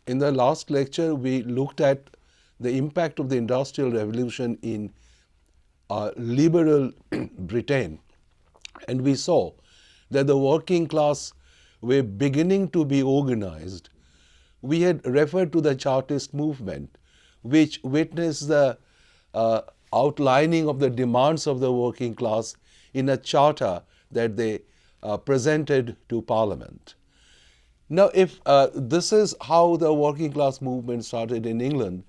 In the last lecture, we looked at the impact of the Industrial Revolution in liberal Britain, and we saw that the working class were beginning to be organized. We had referred to the Chartist movement, which witnessed the outlining of the demands of the working class in a charter that they presented to Parliament. Now, if this is how the working class movement started in England,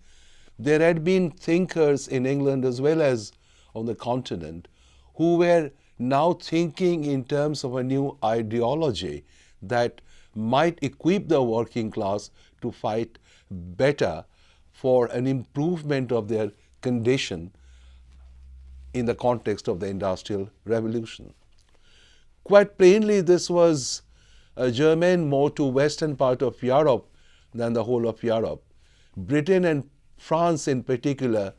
there had been thinkers in England as well as on the continent who were now thinking in terms of a new ideology that might equip the working class to fight better for an improvement of their condition in the context of the Industrial Revolution. Quite plainly, this was germane more to western part of Europe than the whole of Europe. Britain and France in particular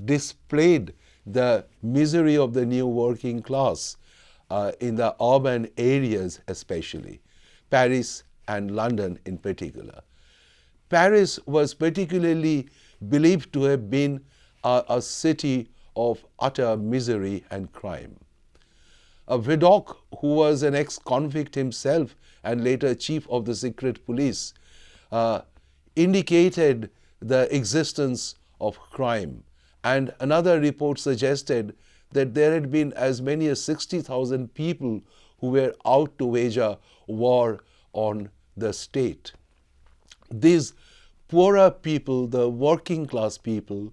displayed the misery of the new working class in the urban areas especially, Paris and London in particular. Paris was particularly believed to have been a city of utter misery and crime. Vidocq, who was an ex-convict himself and later chief of the secret police, indicated the existence of crime. And another report suggested that there had been as many as 60,000 people who were out to wage a war on the state. These poorer people, the working class people,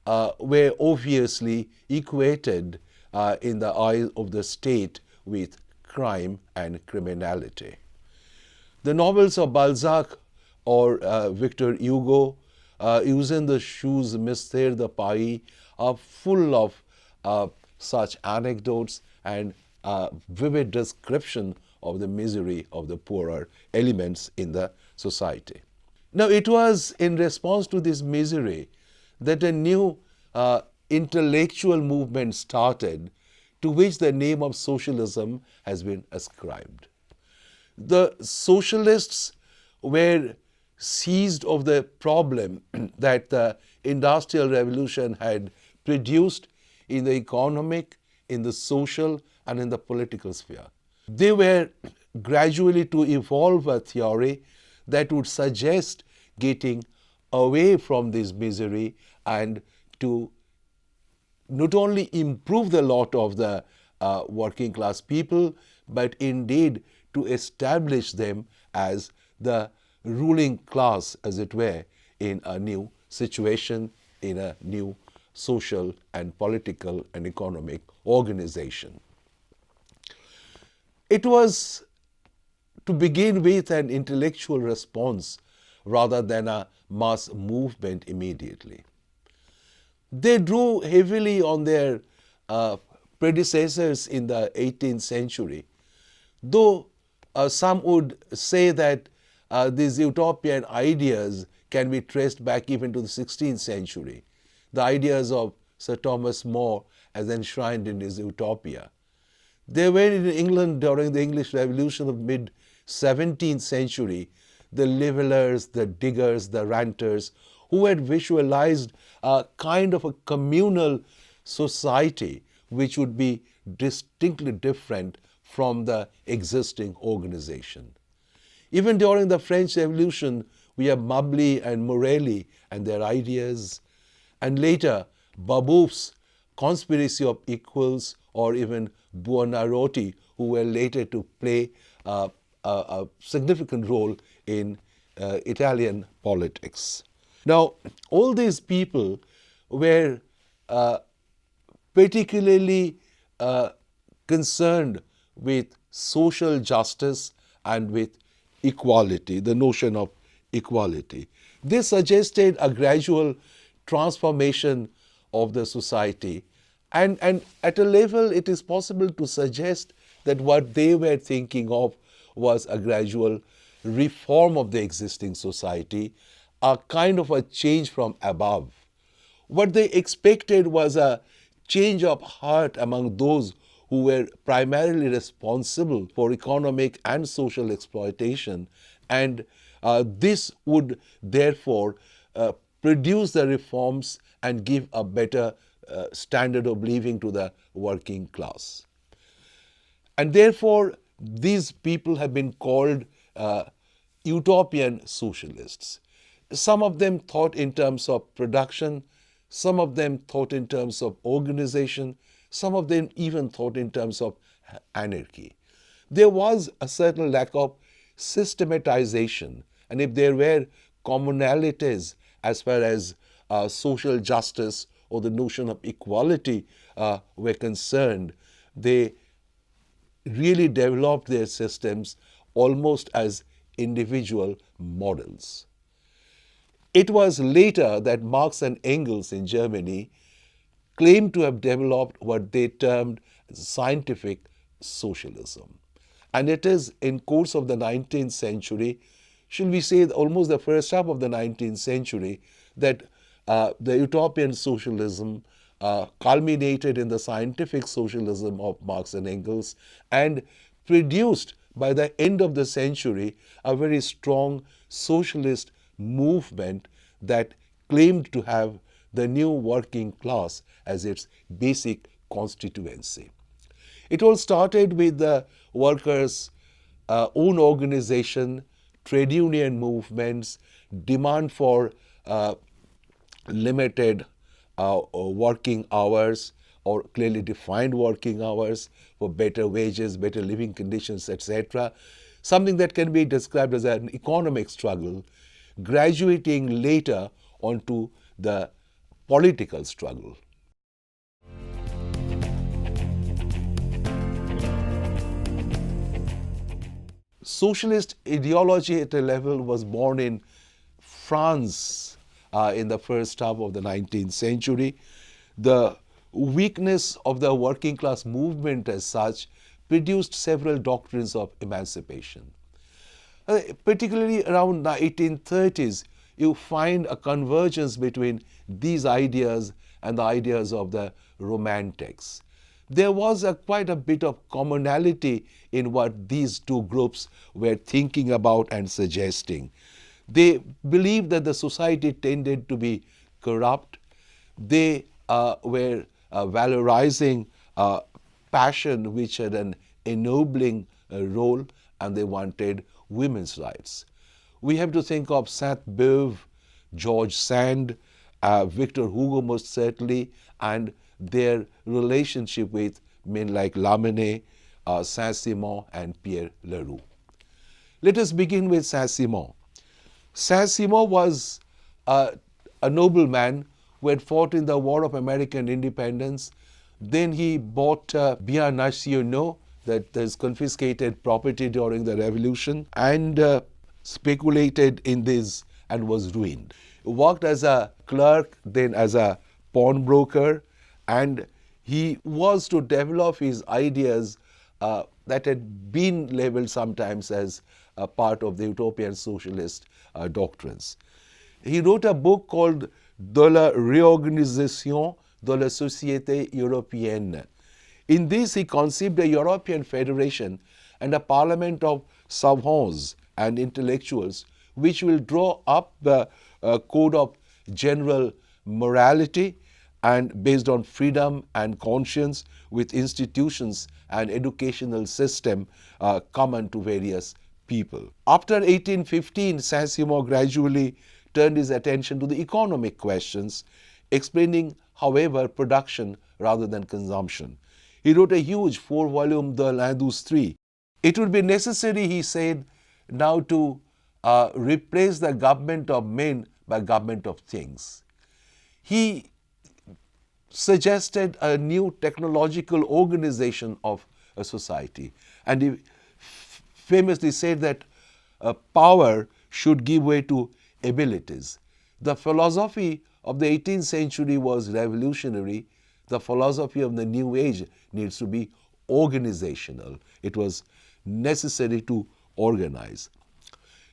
were obviously equated in the eyes of the state with crime and criminality. The novels of Balzac or Victor Hugo, Using the Shoes Mystère de Paris, are full of such anecdotes and vivid description of the misery of the poorer elements in the society. Now, it was in response to this misery that a new intellectual movement started, to which the name of socialism has been ascribed. The socialists were seized of the problem that the Industrial Revolution had produced in the economic, in the social, and in the political sphere. They were gradually to evolve a theory that would suggest getting away from this misery and to not only improve the lot of the working class people, but indeed to establish them as the ruling class, as it were, in a new situation, in a new social and political and economic organization. It was, to begin with, an intellectual response rather than a mass movement immediately. They drew heavily on their predecessors in the 18th century, though some would say that these utopian ideas can be traced back even to the 16th century, the ideas of Sir Thomas More as enshrined in his Utopia. They were in England during the English Revolution of mid-17th century, the levelers, the diggers, the ranters, who had visualized a kind of a communal society which would be distinctly different from the existing organization. Even during the French Revolution, we have Mobley and Morelli and their ideas, and later Babeuf's conspiracy of equals, or even Buonarroti, who were later to play a significant role in Italian politics. Now, all these people were particularly concerned with social justice and with equality, the notion of equality. They suggested a gradual transformation of the society, and at a level it is possible to suggest that what they were thinking of was a gradual reform of the existing society, a kind of a change from above. What they expected was a change of heart among those who were primarily responsible for economic and social exploitation, and This would therefore produce the reforms and give a better standard of living to the working class. And therefore, these people have been called Utopian socialists. Some of them thought in terms of production, some of them thought in terms of organization, some of them even thought in terms of anarchy. There was a certain lack of systematization, and if there were commonalities as far as social justice or the notion of equality were concerned, they really developed their systems almost as individual models. It was later that Marx and Engels in Germany claimed to have developed what they termed scientific socialism. And it is in course of the 19th century, shall we say almost the first half of the 19th century, that the Utopian socialism culminated in the scientific socialism of Marx and Engels and produced by the end of the century a very strong socialist movement that claimed to have the new working class as its basic constituency. It all started with the workers' own organization, trade union movements, demand for limited working hours or clearly defined working hours, for better wages, better living conditions, etc. Something that can be described as an economic struggle, graduating later onto the political struggle. Socialist ideology at a level was born in France in the first half of the 19th century. The weakness of the working class movement as such produced several doctrines of emancipation. Particularly around the 1830s, you find a convergence between these ideas and the ideas of the Romantics. There was quite a bit of commonality in what these two groups were thinking about and suggesting. They believed that the society tended to be corrupt. They were valorizing passion, which had an ennobling role, and they wanted women's rights. We have to think of Sainte-Beuve, George Sand, Victor Hugo most certainly, and their relationship with men like Lamennais, Saint-Simon, and Pierre Leroux. Let us begin with Saint-Simon. Saint-Simon was a nobleman who had fought in the War of American Independence. Then he bought biens nationaux, that is confiscated property during the Revolution, and speculated in this and was ruined. He worked as a clerk, then as a pawnbroker, and he was to develop his ideas that had been labeled sometimes as a part of the Utopian socialist doctrines. He wrote a book called De la réorganisation de la société européenne. In this, he conceived a European federation and a parliament of savants and intellectuals, which will draw up the code of general morality and based on freedom and conscience, with institutions and educational system common to various people. After 1815, Saint-Simon gradually turned his attention to the economic questions, explaining, however, production rather than consumption. He wrote a huge 4-volume De l'Industrie. It would be necessary, he said, now to replace the government of men by government of things. He suggested a new technological organization of a society, and he famously said that power should give way to abilities. The philosophy of the 18th century was revolutionary. The philosophy of the new age needs to be organizational. It was necessary to organize.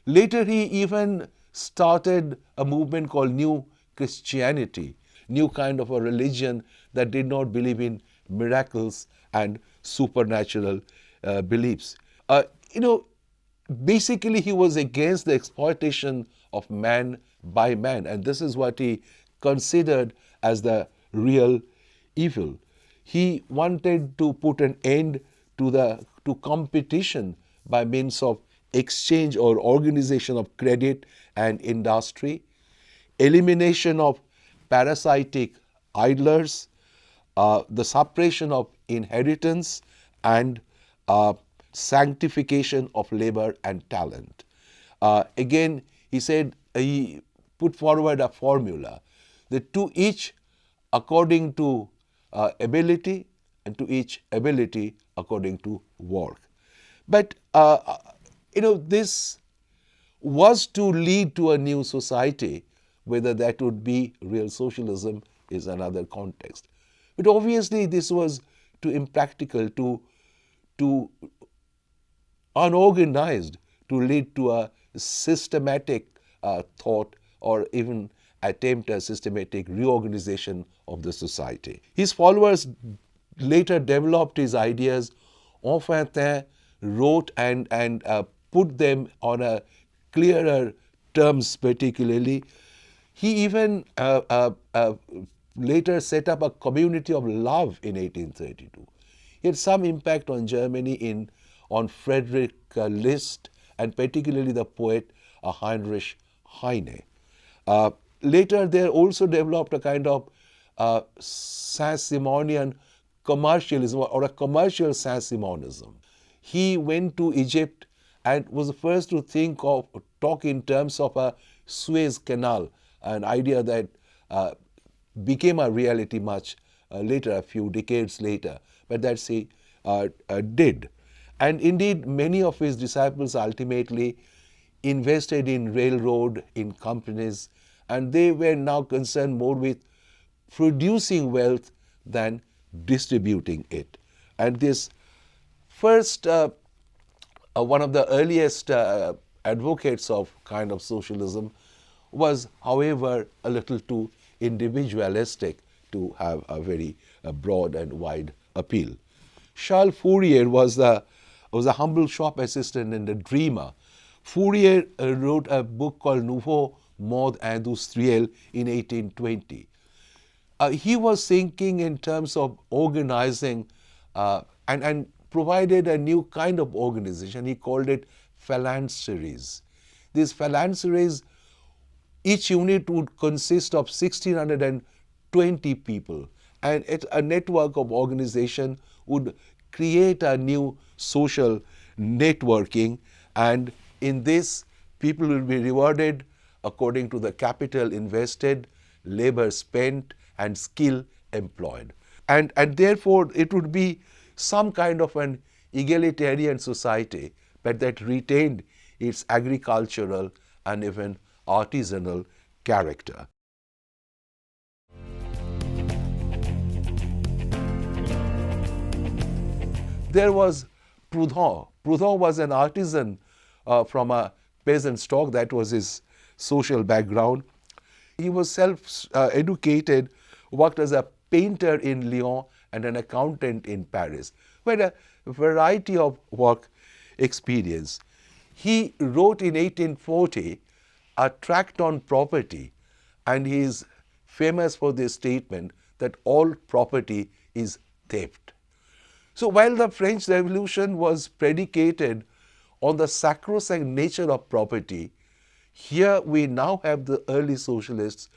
Later, he even started a movement called New Christianity, new kind of a religion that did not believe in miracles and supernatural beliefs. basically he was against the exploitation of man by man, and this is what he considered as the real evil. He wanted to put an end to competition by means of exchange or organization of credit and industry, elimination of parasitic idlers, the suppression of inheritance, and sanctification of labor and talent. Again, he said, he put forward a formula that to each according to ability, and to each ability according to work. But this was to lead to a new society. Whether that would be real socialism is another context. But obviously this was too impractical, too unorganized to lead to a systematic thought or even attempt a systematic reorganization of the society. His followers later developed his ideas, Enfantin wrote and put them on a clearer terms particularly. He even later set up a community of love in 1832. He had some impact on Germany on Friedrich List and particularly the poet Heinrich Heine. Later there also developed a kind of Saint-Simonian commercialism or a commercial Saint-Simonism. He went to Egypt and was the first to talk in terms of a Suez Canal, an idea that became a reality much later, a few decades later, but that he did. And indeed, many of his disciples ultimately invested in railroad, in companies, and they were now concerned more with producing wealth than distributing it. And this first, one of the earliest advocates of kind of socialism was, however, a little too individualistic to have a very broad and wide appeal. Charles Fourier was a humble shop assistant and a dreamer. Fourier wrote a book called Nouveau Monde Industriel in 1820. He was thinking in terms of organizing and provided a new kind of organization. He called it phalansteries. These phalansteries, each unit would consist of 1,620 people, and a network of organization would create a new social networking, and in this people will be rewarded according to the capital invested, labor spent, and skill employed. And therefore it would be some kind of an egalitarian society, but that retained its agricultural and even artisanal character. There was Proudhon. Proudhon was an artisan from a peasant stock. That was his social background. He was self-educated, worked as a painter in Lyon and an accountant in Paris, who had a variety of work experience. He wrote in 1840 a tract on property, and he is famous for this statement that all property is theft. So while the French Revolution was predicated on the sacrosanct nature of property, here we now have the early socialists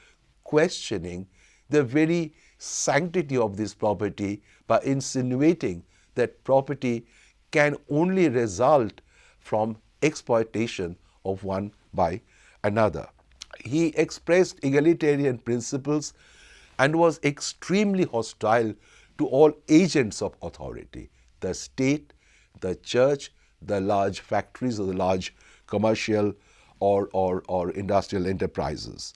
questioning the very sanctity of this property by insinuating that property can only result from exploitation of one by another. He expressed egalitarian principles and was extremely hostile to all agents of authority, the state, the church, the large factories or the large commercial or industrial enterprises.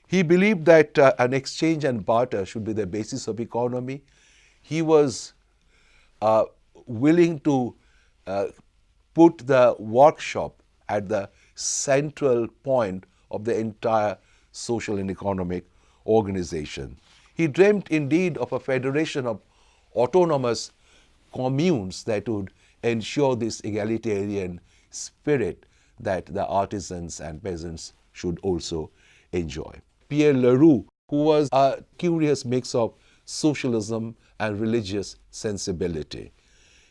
He believed that an exchange and barter should be the basis of economy. He was willing to put the workshop at the central point of the entire social and economic organization. He dreamt indeed of a federation of autonomous communes that would ensure this egalitarian spirit that the artisans and peasants should also enjoy. Pierre Leroux, who was a curious mix of socialism and religious sensibility.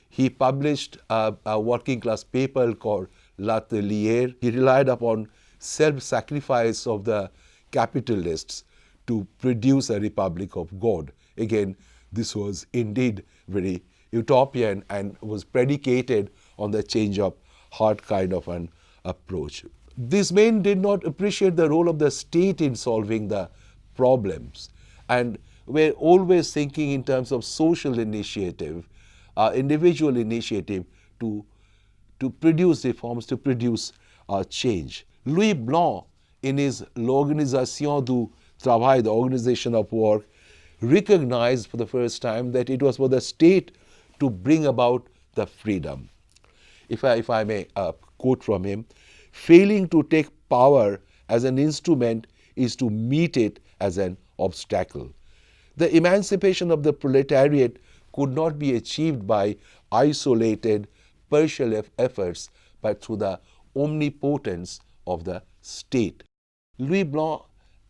He published a working class paper called L'Atelier. He relied upon self-sacrifice of the capitalists to produce a republic of God. Again, this was indeed very utopian and was predicated on the change of heart kind of an approach. These men did not appreciate the role of the state in solving the problems and were always thinking in terms of social initiative, individual initiative to produce reforms, to produce change. Louis Blanc, in his L'Organisation du Travail, the organization of work, recognized for the first time that it was for the state to bring about the freedom. If I may quote from him, failing to take power as an instrument is to meet it as an obstacle. The emancipation of the proletariat could not be achieved by isolated partial efforts, but through the omnipotence of the state. Louis Blanc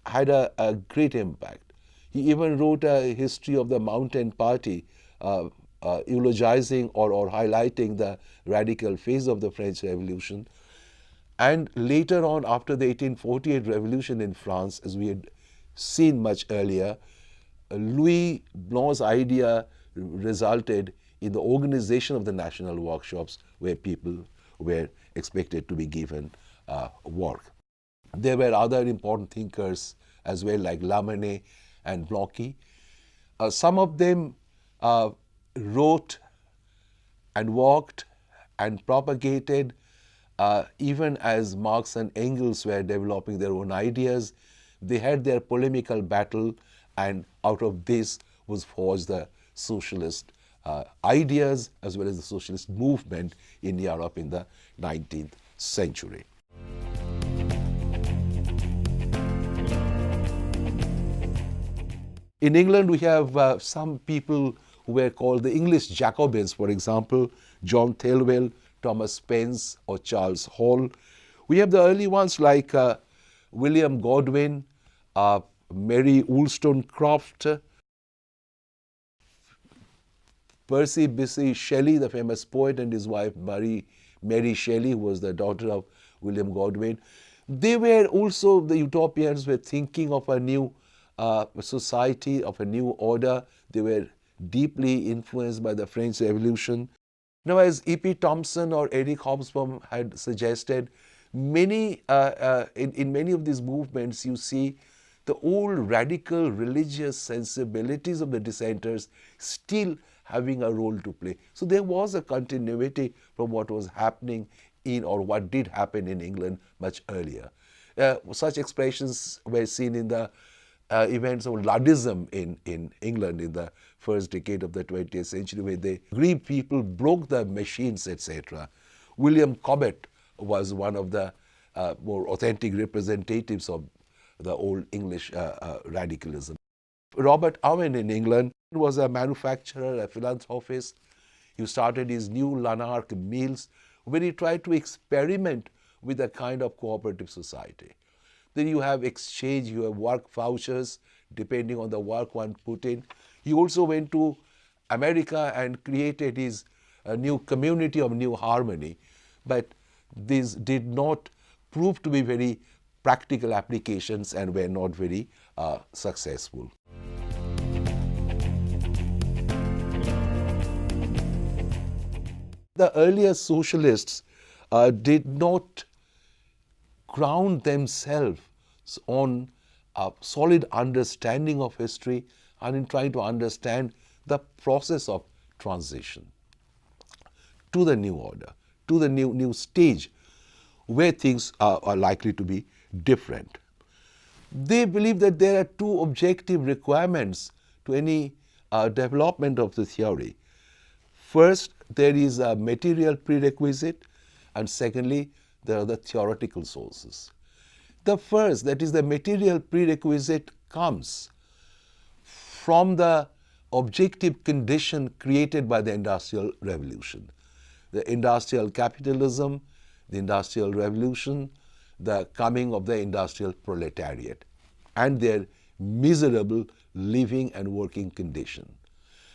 had a great impact. He even wrote a history of the Mountain Party, eulogizing or highlighting the radical phase of the French Revolution. And later on, after the 1848 revolution in France, as we had seen much earlier, Louis Blanc's idea resulted in the organization of the national workshops where people were expected to be given work. There were other important thinkers as well, like Lamennais and Blanqui. Some of them wrote and worked and propagated even as Marx and Engels were developing their own ideas. They had their polemical battle, and out of this was forged the socialist ideas as well as the socialist movement in Europe in the 19th century. In England, we have some people who were called the English Jacobins, for example, John Thelwell, Thomas Spence, or Charles Hall. We have the early ones like William Godwin, Mary Wollstonecraft, Percy Bysshe Shelley, the famous poet, and his wife Mary Shelley, who was the daughter of William Godwin. They were also, the Utopians were thinking of a new society, of a new order. They were deeply influenced by the French Revolution. Now, as E.P. Thompson or Eric Hobsbawm had suggested, in many of these movements, you see the old radical religious sensibilities of the dissenters still having a role to play. So there was a continuity from what was happening in, or what did happen in England much earlier. Such expressions were seen in the events of Luddism in England in the first decade of the 20th century, where the aggrieved people broke the machines, etc. William Cobbett was one of the more authentic representatives of the old English radicalism. Robert Owen in England was a manufacturer, a philanthropist. He started his new Lanark Mills, where he tried to experiment with a kind of cooperative society. Then you have exchange, you have work vouchers, depending on the work one put in. He also went to America and created his new community of New Harmony, but these did not prove to be very practical applications and were not very successful. The earlier socialists did not ground themselves on a solid understanding of history and in trying to understand the process of transition to the new order, to the new stage where things are likely to be different. They believe that there are two objective requirements to any development of the theory. First, there is a material prerequisite, and secondly, there are the theoretical sources. The first, that is the material prerequisite, comes from the objective condition created by the Industrial Revolution. The industrial capitalism the Industrial Revolution, the coming of the industrial proletariat, and their miserable living and working condition.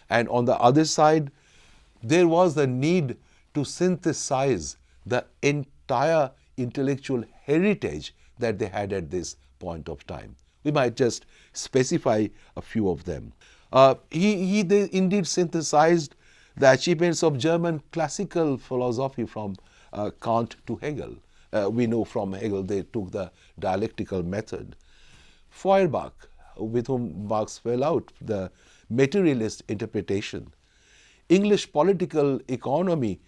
And on the other side, there was the need to synthesize the entire intellectual heritage that they had at this point of time. We might just specify a few of them. They indeed synthesized the achievements of German classical philosophy from Kant to Hegel. We know from Hegel they took the dialectical method. Feuerbach, with whom Marx fell out, the materialist interpretation. English political economy,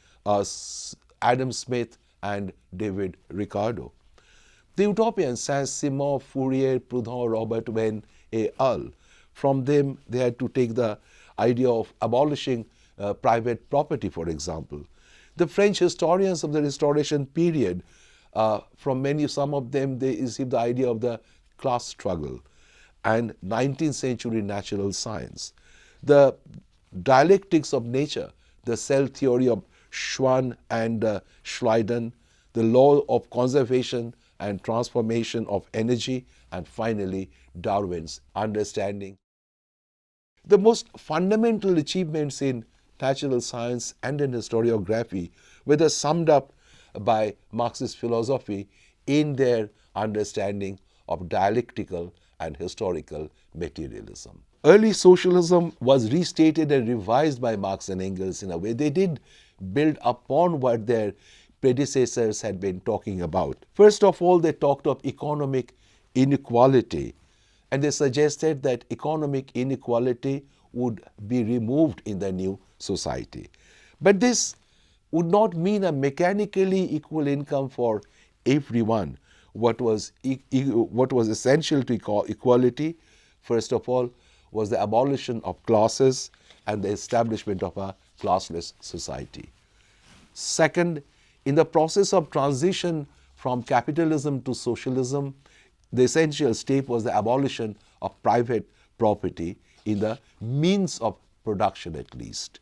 Adam Smith and David Ricardo. The Utopians, Saint-Simon, Fourier, Proudhon, Robert Venn et al. From them, they had to take the idea of abolishing private property, for example. The French historians of the Restoration period, some of them, they received the idea of the class struggle, and 19th century natural science. The dialectics of nature, the cell theory of Schwann and Schleiden, the law of conservation and transformation of energy, and finally Darwin's understanding. The most fundamental achievements in natural science and in historiography were summed up by Marxist philosophy in their understanding of dialectical and historical materialism. Early socialism was restated and revised by Marx and Engels in a way. They did build upon what their predecessors had been talking about. First of all, they talked of economic inequality, and they suggested that economic inequality would be removed in the new society. But this would not mean a mechanically equal income for everyone. What was essential to equality, first of all, was the abolition of classes and the establishment of a classless society. Second, in the process of transition from capitalism to socialism, the essential step was the abolition of private property in the means of production at least,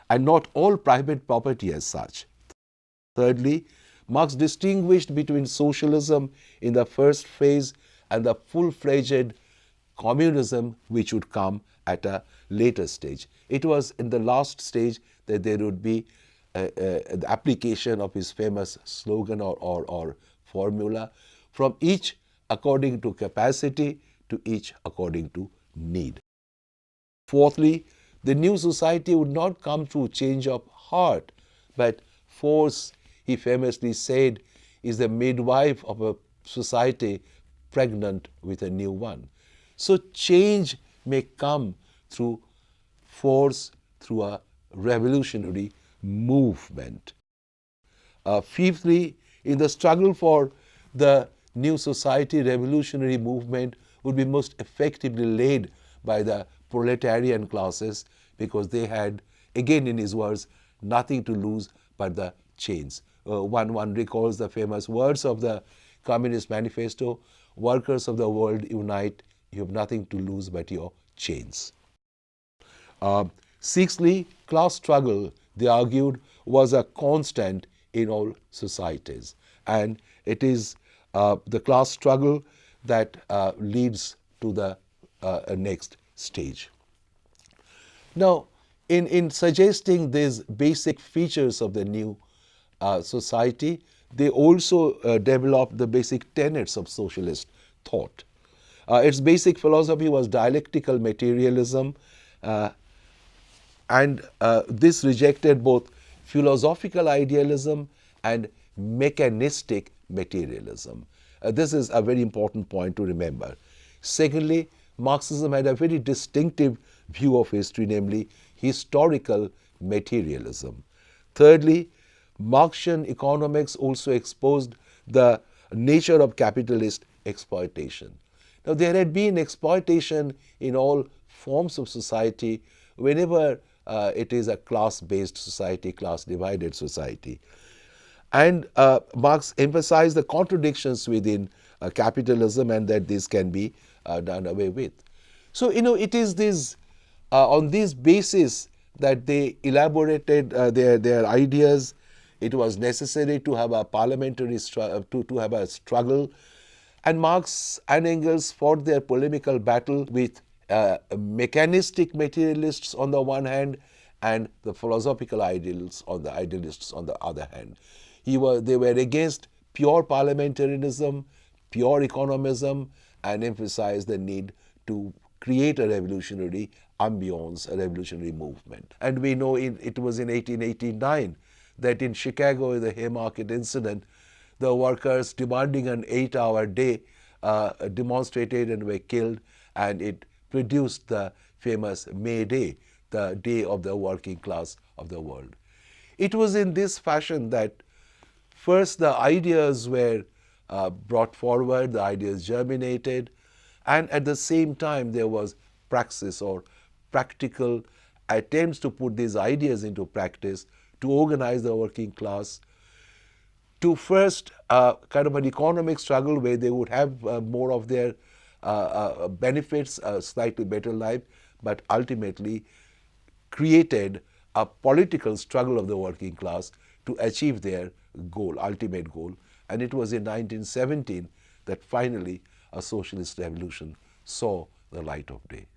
and not all private property as such. Thirdly, Marx distinguished between socialism in the first phase and the full-fledged communism which would come at a later stage. It was in the last stage that there would be the application of his famous slogan or formula, from each according to capacity to each according to need. Fourthly, the new society would not come through change of heart, but force, he famously said, is the midwife of a society pregnant with a new one. So change may come through force, through a revolutionary movement. Fifthly, in the struggle for the new society, revolutionary movement would be most effectively led by the proletarian classes, because they had, again in his words, nothing to lose but the chains. One recalls the famous words of the Communist Manifesto: "Workers of the world, unite, you have nothing to lose but your chains." Sixthly, class struggle, they argued, was a constant in all societies, and it is the class struggle that leads to the next stage. Now, in suggesting these basic features of the new society, they also developed the basic tenets of socialist thought. Its basic philosophy was dialectical materialism, and this rejected both philosophical idealism and mechanistic materialism. This is a very important point to remember. Secondly, Marxism had a very distinctive view of history, namely historical materialism. Thirdly, Marxian economics also exposed the nature of capitalist exploitation. Now, there had been exploitation in all forms of society whenever it is a class-based society, class-divided society. And Marx emphasized the contradictions within capitalism, and that this can be done away with. So, it is this on this basis that they elaborated their ideas It was necessary to have a parliamentary to have a struggle. And Marx and Engels fought their polemical battle with mechanistic materialists on the one hand and the philosophical idealists on the other hand. They were against pure parliamentarism, pure economism, and emphasized the need to create a revolutionary ambience, a revolutionary movement. And we know it was in 1889 that in Chicago, the Haymarket incident, the workers demanding an 8-hour day demonstrated and were killed, and it produced the famous May Day, the day of the working class of the world. It was in this fashion that first the ideas were brought forward, the ideas germinated, and at the same time there was praxis or practical attempts to put these ideas into practice, to organize the working class, to first kind of an economic struggle where they would have more of their benefits, a slightly better life, but ultimately created a political struggle of the working class to achieve their goal, ultimate goal. And it was in 1917 that finally a socialist revolution saw the light of day.